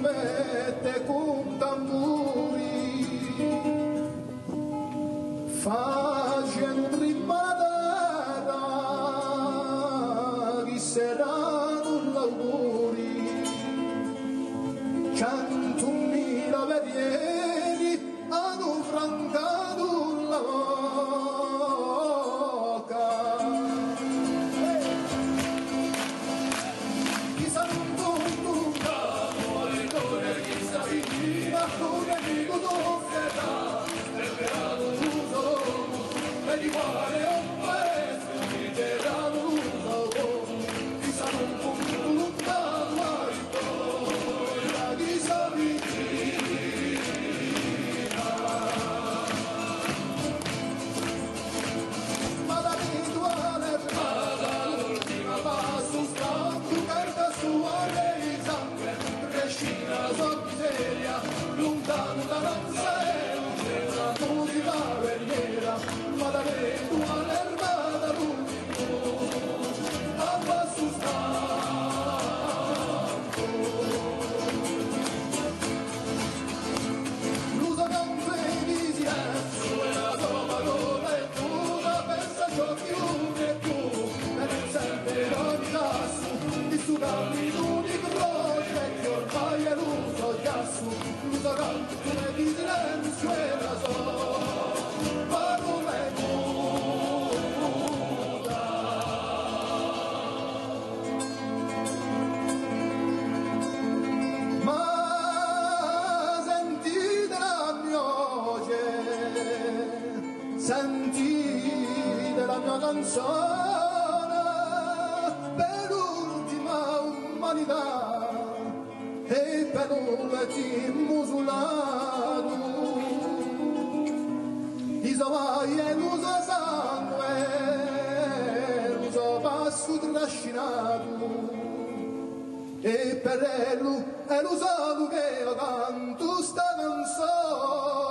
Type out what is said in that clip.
trombette con tamburi facendo ribalare chi saranno l'auguri 100.000 verieri hanno francato la bocca chi sa non contucano le donne chi sa vicina con amico d'offerta nel verano l'uso e di quale ho preso di verano l'uso chi sa non contucano ai donne chi sa vicina ma la rituale l'ultima passo scappo carta sua lei sangue rescina sua miseria lontano da Nazareno c'era così la verniera ma la rituale armata l'ultimo a passo scappo l'uso campo di silenzio e la tua parola è tua pensa ciò chiunque tu e non serve ogni tasso di su cammino di croce che ormai è l'uso chiasso l'uso campo di silenzio e la tua parola è muta ma sentite la mia voce sentite la mia canzone per l'ultima umanità e per l'ultimo musulmano Isavai e l'uso sangue l'uso passo trascinato e per lui è l'usato che io canto sta canzone